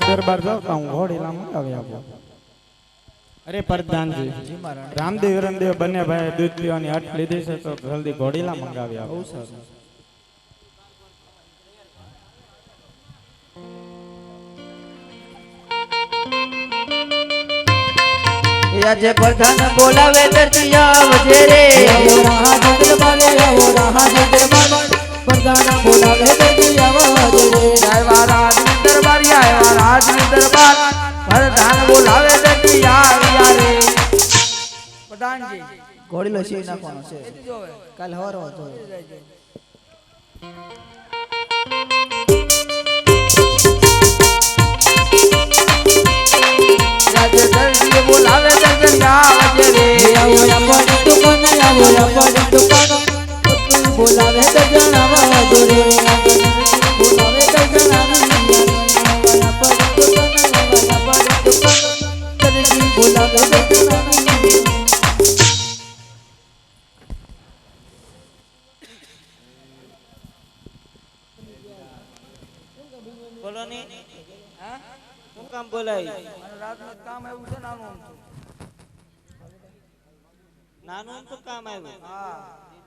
दरबार जाओ तो हूँ घोड़ीला मंगावी आपो। अरे प्रधानजी रामदेव रमदेव बने भाई दूध पीवानी हट लीधी से तो जल्दी घोड़ीला मंगावी आपो। આજે પ્રધાન બોલાવે દરજીયા વજે રે પ્રધાન બોલાવે દરજીયા વજે રે આવ્યા રાજની દરબારી આવ્યા રાજની દરબાર પ્રધાન બોલાવે દરજીયા આવ્યા રે પ્રધાનજી ઘોડીલો શી નાખવાનો છે કાલ હવારો હતો दर्जी बोलावे दर्जन आवजे रे आओ अपन दुकान आओ अपन दुकान बोलावे दर्जन आवजे रे बोलावे दर्जन आवजे अपन दुकान दर्जी बोलावे दर्जन आवजे बोलो ने हां શું કામ બોલાય રાતનું કામ આવ્યું છે નાનું તો કામ આવ્યું હા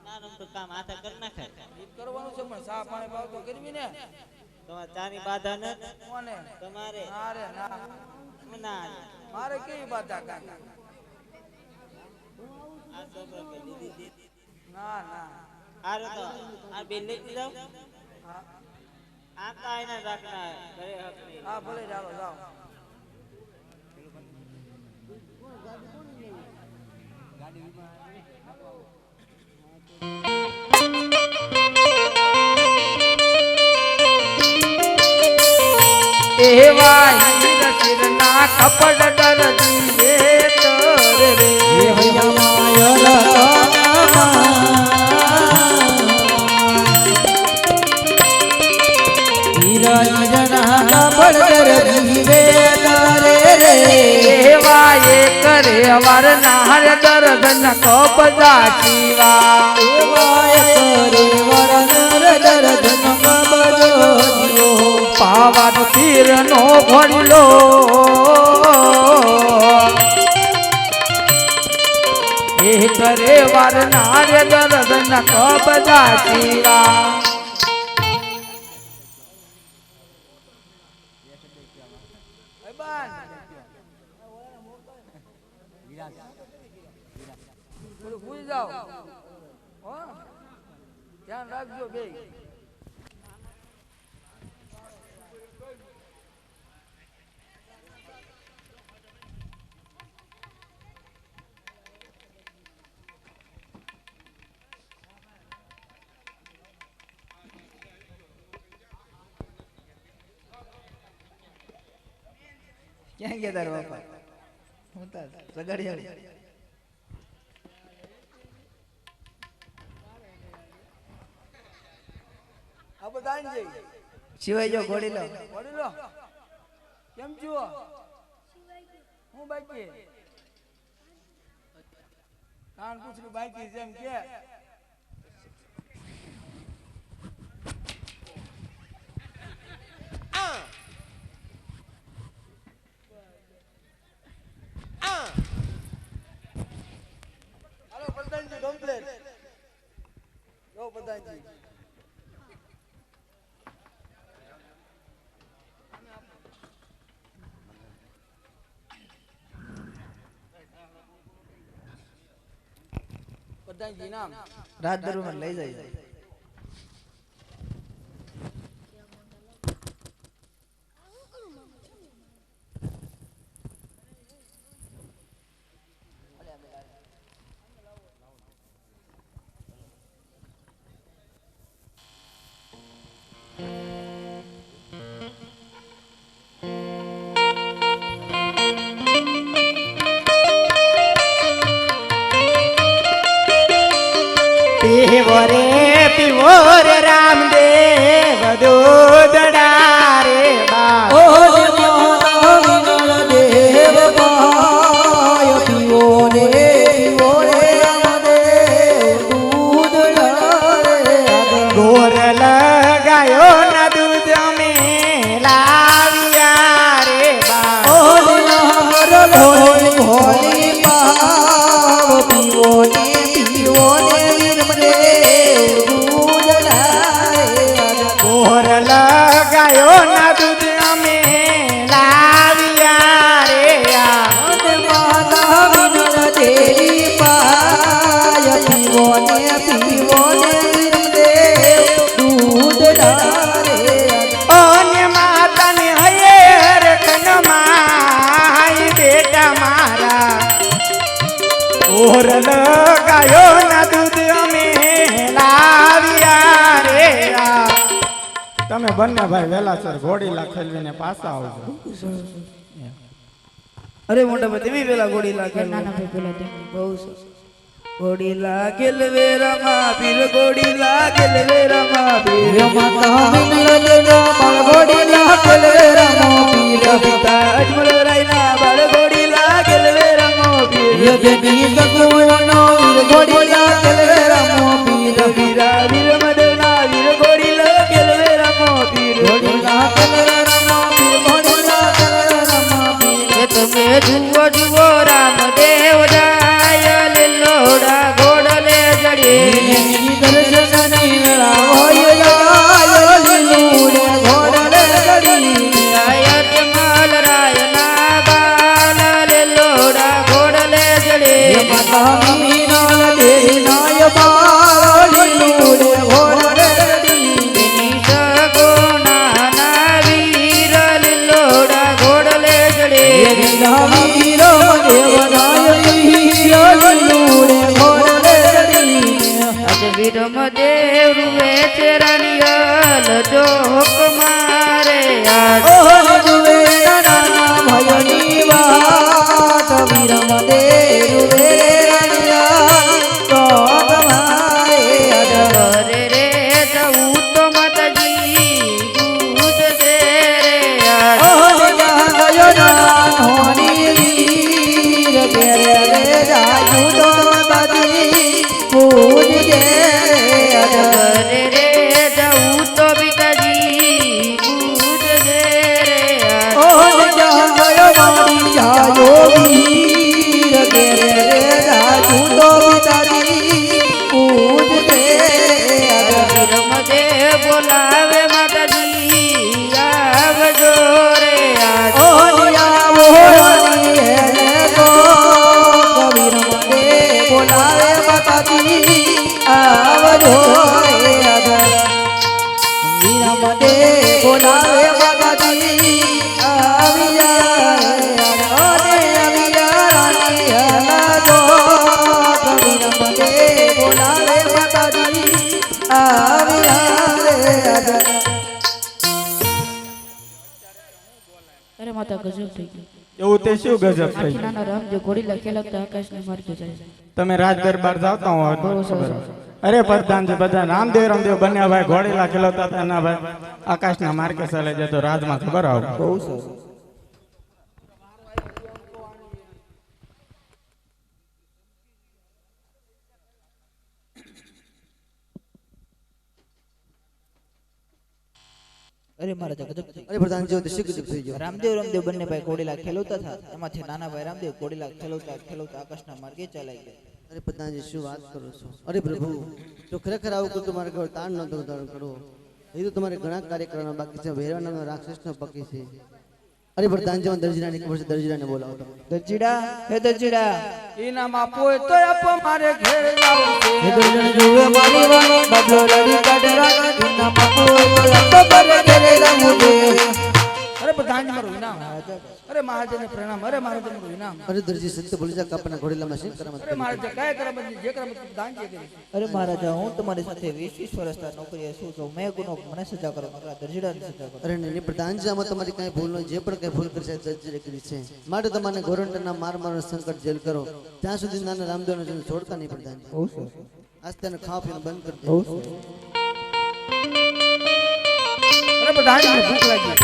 નાનું તો કામ આતા કર નાખે ઈ કરવાનું છે પણ સા પાણી ભાવ તો કરવી ને તમાર ચાની બાધા ન કોને તમારે અરે ના ના મારે કેવી બાધા કાકા આ તો કે દીદી ના ના આરે તો આ બે લઈ જાવ હા આ કાઈ ના રાખના ઘરે હક નહીં હા ભલે જાઓ જાઓ એવા હીર સિરના કપડ દરજી તર રે હૈયા માયલ હીર સિરના કપડ દરજી તર રે એવા એ કરે અવાર નાર દર્દ ન કપડા શિવા એવા એ કરે વર નર દર્દ ન કપડો જીવો પાવન પીર નો ઘોડીલો એ કરે વાર નાર દર્દ ન કબજા શિવા ભૂલી જાઓ ધ્યાન રાખજો બે ક્યાં ગયા તારા બાપા હું તાર સગાડી આ બધાન જઈ શિવાય જો ઘોડીલો કેમ છો હું બાકી કાન પૂછલું બાકી જેમ કે કમ્પ્લીટ લો પ્રધાનજી પ્રધાનજી નામ રાત દરબાર લઈ જાય પીવો રે પીવો રે રામદેવ દૂધડા રે બા ઓ માતા વિનળ દેવ પાય પીવો રે રામદેવ દૂધડા રે ગોર લગાયો ના દૂધ અમે લાવ્યા રે બા ઓ નાર ભોલી ભોલી પાવ પીવો રે રામદેવ દૂધડા રે ગોર લગાયો ના દૂધ અમે લાવ્યા રે આ માતા વિનળ દેવી પાય પીવો રે રામદેવ દૂધડા રે ઓને માતાને હૈયર કનમાઈ બેટા મારા ઓર લગાયો ના દૂધ અમે લાવ્યા રે આ તમે બંને ભાઈ વેલાસર ઘોડી લાખેલવીને પાછા આવજો અરે મોટા ભાઈ તેવી પેલા ઘોડી લાગે નાના ભાઈ પેલા તેમ બહુ સરસ. ઘોડી લાગેલ વેરામાં પીર ઘોડી લાગેલ વેરામાં પીર માતા વિનળ દેવ બાળ ઘોડી લાગેલ વેરામાં પીર પિતા અજમલ રાયના બાળ ઘોડી લાગેલ વેરામાં પીર દેવી સગુણનો વીર ઘોડી લાગેલ વેરામાં પીર વીરા વીર મદના વીર ઘોડી લાગેલ વેરામાં પીર ઘોડી લાગેલ વેરામાં પીર ઘોડી લાગેલ વેરામાં પીર એ તમે જુઓ જુઓ રામદેવ જાય લીલોડા ઘોડલે ચડી દર્શનની વેળા હોય જાય લીલુડે ઘોડલે ચડી આયત માલ રાયના બાલ લીલોડા ઘોડલે ચડી માતા મીનળ દેવી નાય બાળ લીલુડે ઘોડલે ચડી એની સગુણાના વીર લીલોડા ઘોડલે ચડી વીરા વીર દેવ નાય લીલુડે ઘોડલે ચડી અજ વિરમ દેવ રૂવે ચેરાનિયલ જોક મારે આજ ઓ જુએ નાના ભયની વાત વિરમ દેવ રે તો તમારે અજર રે રે જવું તો માતાજી ગુજ દે રે આજ ઓ જાગયો નાનોની વીર ઘેરે રે જાજુ તો બાજી પૂજ દે અજર રે રે જવું તો પિતાજી ગુજ દે રે આજ ઓ જાગયો મારી જાયો વીર ઘેરે રે જાજુ તો બાજી પૂજ દે અજર વિરમ દેવ બોલાવે માતાજી આવજો રે આજ ઓ આવો રાણી હે તો કબીર મને બોલાવે માતાજી આવજો રે અગર વીર મને બોલાવે માતાજી આવી જાય અને આવી રાણી હે તો કબીર મને બોલાવે માતાજી આવી જાય અગર અરે માતા ગજબ થઈ ગઈ એવું તે શું ગજબ થઈ ગયું? નાના રામદેવ ઘોડી લખે લખતા આકાશને મારતો જાય છે. તમે રાજ દરબાર જાવતા હો ખબર હશે. અરે પ્રધાનજી બધા રામદેવ રામદેવ બંને ભાઈ ઘોડી લાખેલો હતા એના ભાઈ આકાશના માર્ગે ચાલે જતો રાજમાં ખબર આવ બહુ સરસ અરે મારા તો ગજબ થઈ અરે પ્રધાનજી તો શી ગજબ થઈ ગયો રામદેવ રામદેવ બંને ભાઈ ઘોડીલા ખેલવતા હતા એમાંથી નાના ભાઈ રામદેવ ઘોડીલા ખેલવતા ખેલવતા આકાશના માર્ગે ચાલાઈ ગયા અરે પ્રધાનજી શું વાત કરો છો અરે પ્રભુ જો ખરેખર આવું કરતું મારે ઘર તાણ ન ધારણ કરો એ તો તમારે ઘણા કાર્ય કરવાના બાકી છે ભૈરવનાનો રાક્ષસનો પકી છે અરે પ્રધાનજી દરજીરાની ખબર છે દરજીરાને બોલાવો તમે દરજીડા હે દરજીડા ઇનામ આપો તો આપો મારે ઘેર જાવું છે હે દરજણ જુએ મારી વાણી બબલો રડી કાઢરા ઇનામ આપો તો આપો મારે ઘરે જાવું છે અરે પ્રધાનજી મારું ઇનામ અરે મહારાજને પ્રણામ અરે મહારાજને મારું ઇનામ અરે દરજી સત્ય બોલી જા કાપના ઘોડીલામાં શી કરામત અરે મહારાજ કાય કરામત જે કરામત પ્રધાનજી કરી અરે મહારાજા હું તમારી સાથે 20 વર્ષના નોકરીએ છું તો મેં ગુનો મને સજા કરો મારા દરજીડાની સજા કરો અરે નહીં પ્રધાનજી આમાં તમારી કઈ ભૂલ ન જે પણ કઈ ભૂલ કરશે દરજી કરી છે માટે તમારે ગોરંટના માર મારનો સંકટ જેલ કરો ત્યાં સુધી નાના રામદેવનો જન છોડતા નહીં પ્રધાનજી આજ તને ખાવા પીવાનું બંધ કરી દે. બહુ અરે બધાને ભૂખ લાગી.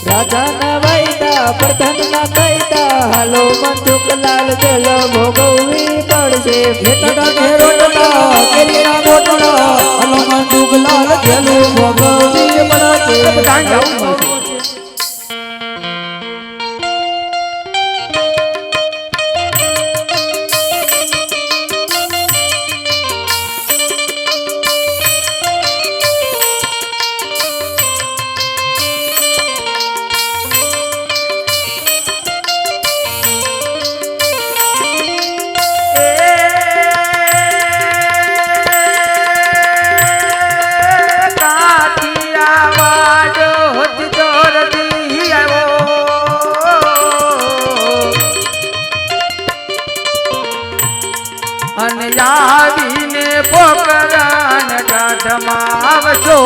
રાધાના વાયદા પ્રધાનના કાયદા હાલો બંદૂકલાલ જલ ભોગવવી પડશે ભેટડા કે રોટલા કેરીના ગોટલા હનુમાન દુગલાલ જેલું ભોગવવી પડશે. બધાને જવું મળશે. અને આવીને પોકરાન ગાઢમાં આવશો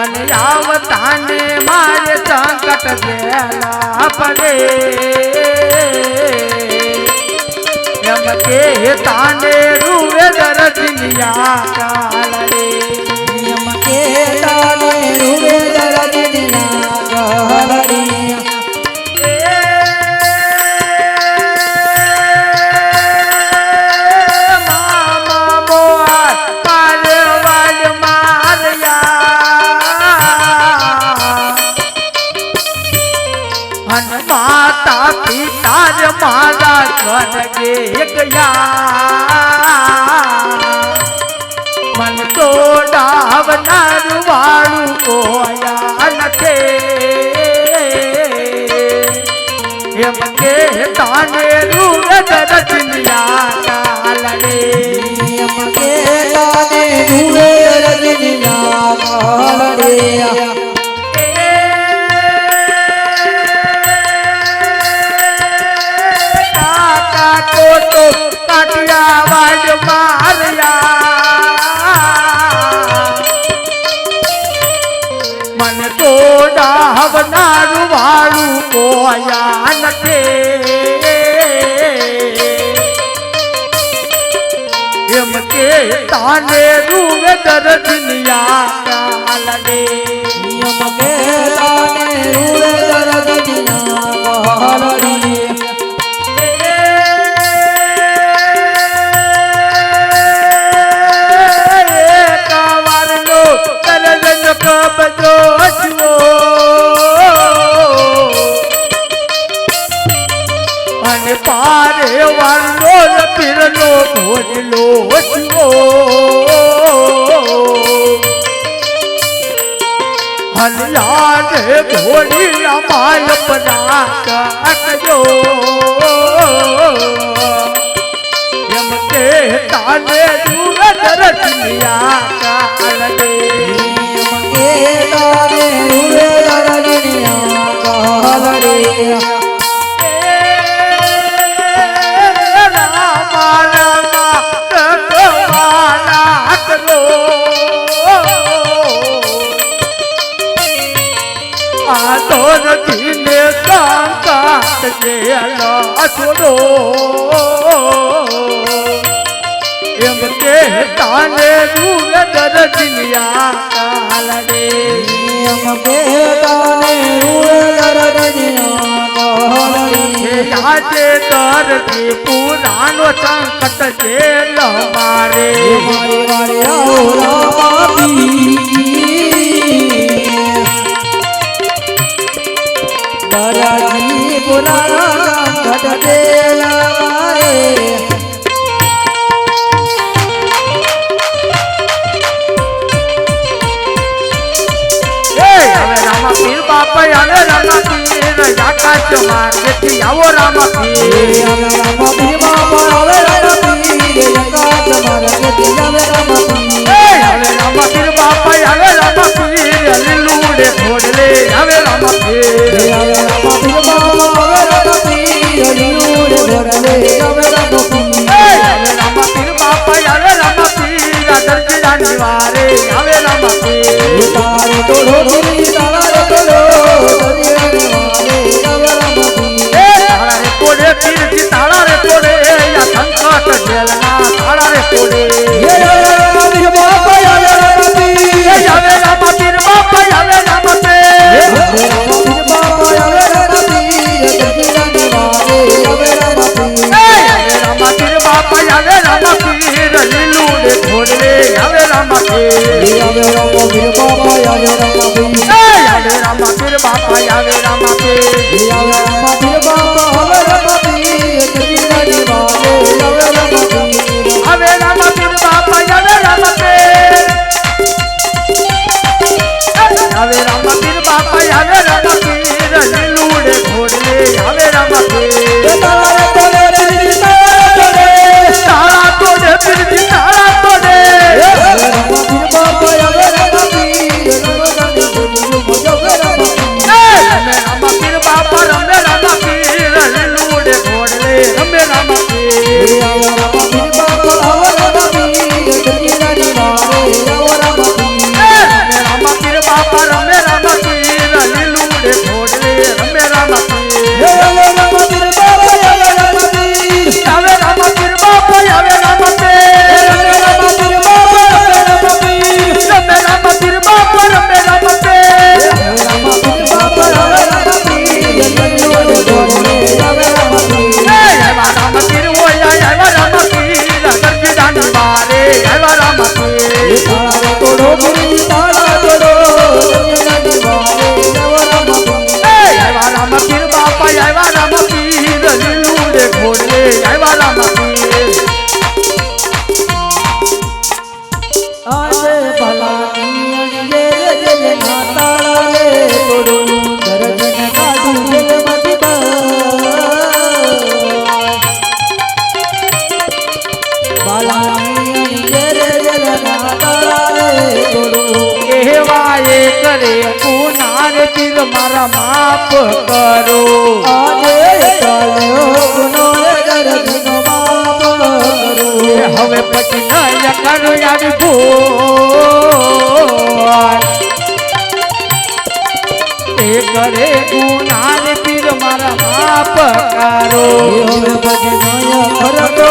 અને આવતાને મારે સંકટ દેલા પડે એમ કે તાને રૂવે દરજિયા કાળે એમ કે તાને રૂવે દરજિયા કાળે. માતા પિતા જ મારા સ્વર્ગે ગયા મન તો ડાવનાર વાળું કોયા નથી એમ કે તાને રૂર દરજિયા કાલડે એમ કે તાને રૂવે દરજિયા કાળે. કાટિયાવાડ માર્યા મન તો ડાવનારું વાળું કોયા નથી એમ કે તાને રૂવે દરજિયા કાલડે એમ કે તાને રૂવે દરજિયા કાળે. અને પારે વાળો પીરનો ભોજલો છો હલ્યાદ ઘોડી માય પરાક અકજો એમ કે તાને દૂર દરજિયા કાળડે એમ કે તાને રૂવે દરજિયા કાળે. ને કાંત જેલા છોડો એમ કે તાને દૂર દરજિયા કાલડે એમ કે તાને રૂવે દરજિયા કાળે. આજે કરતી પુરાણો સંકટ જેલ મારે મારી વાળી આવો રામાપી દરજી પુરાણા સંકટ દેલા મારે. હવે રામા પીર બાપા આવે રામા પીર આકાશ માર્ગથી આવો રામા પીર રામાપી બાપા આવે રામાપી આકાશ માર્ગથી આવે રામાપી. હવે રામા પીર બાપા આવે રામા પીર લીલુડે ઘોડલે આવે રામા પીર રામાપી બાપા આવે રામાપી લીલુડે ઘોડલે આવે રામાપી. હવે રામા પીર બાપા આવે રામા પીર દરજિયા નિવારે આવે રામા પીર તારે તોડો તારા તોડો દરિયા વાલે આવે રામાપી. તારે કોડે પીરજી તાળા રે તોડે યા સંકટ જેલના તાળા રે તોડે વીર બાપા આવે રામા પીર આવે રામા પીર બાપા આવે રામા પીર વીર બાપા આવે રામા પીર ગરજીરાની વારે આવે રામા પીર રામા પીર બાપા આવે રામા પીર લીલું ને ઘોડે આવે રામા પીર આવે રામા વીર બાપા આવે રામા પીર આવે રામા પીર બાપા આવે રામા પીર આવે રામા વીર બાપા આવે રામા પીર ગરજીરાની વારે આવે રામા પીર આવે રામા પીર બાપા આવે રામા પીર આવે રામા પીર બાપા આવે રામા પીર લીલું ને ઘોડે આવે રામા પીર તારા તોડે રે તારા તોડે પીરજી તારા તોડે રામા વીર બાપા આવે રામા પીર ગરજીરાની બોલું મજો રામા પીર રમે રામા પીર બાપા રમે રામા પીર લીલું ને ઘોડે રમે રામા પીર આવે રામા વીર બાપા આવે રામા પીર ગરજીરાની વારે આવે રામા પીર રમે રામા પીર બાપા રમે રામા પીર લીલું ને ઘોડે રમે રામા પીર આવે રામા વીર બાપા આવે રામા પીર આવે રામા પીર બાપા આવે રામા પીર આવે રામા વીર બાપા આવે રામા પીર રમે રામા પીર બાપા રમે રામા પીર રામા વીર બાપા આવે રામા પીર ગરજીરાની બોલે આવે રામા પીર આવા રામા પીર ઓય આવા રામા પીર ગરજીદાની વારે આવા રામા પીર તારા તોડો ગુરુજી તારા તોડો ગરજીરાની વારે આવે રામા પીર આવા રામા પીર બાપા આવા રામા પીર લીલું ને ઘોડે આવા રામા પીર આજે ભલાની અણીએ જેલે નાતાળા રે તોડું દરજન કાઢું જેલમાંથી ભલાની અણીએ જેલે નાતાળા રે તોડું કહેવાય કરે પુનાર પીર મારા માફ કરો આજે ચાલ્યો ગુનો દરજનો બાપ કરો હવે પછી નય કરો આવી ભૂલ એ કરે ગુનાર પીર મારા માફ કરો હવે પછી નય કરતો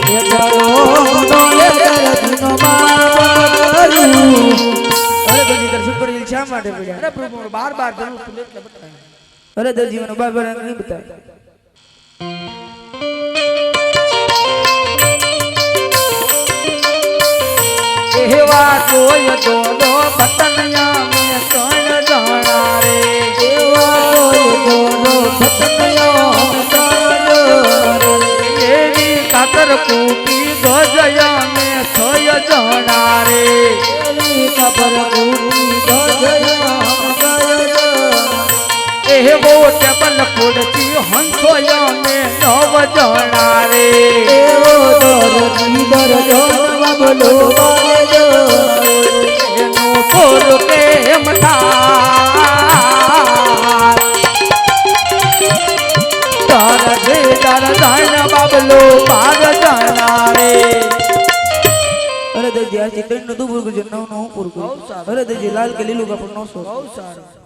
એ ચાલો ગુનો દરજનો બાપ કરું અરે દરજી દર્શન કરી શા માટે પડ્યા અરે પ્રભુ બાર બાર જરૂર તું એટલે બતાય અરે દરજી મને બાર બાર નહીં બતાય એવા કોઈ દોડો બટનિયા મેં ત્રણ જણા રે એવા કોઈ બોલો ભટકયો એવી કાતર કૂટી ગજયા મેં છય જણા રે ખબર પૂરી એવો ટેબલ ખોડતી હંસોયા મેં નવ જણા રે એવો દરજી દરજો બોલો બાજો એનું બોલ કેમ થાય તાર દે તાર જાણ બાબલો બાર જણા રે અરે દરજી આ ચિકન નું તું પૂરું કરજો નવ નું હું પૂરું કરું અરે દરજી લાલ કે લીલું કાપડ 900 બહુ સારું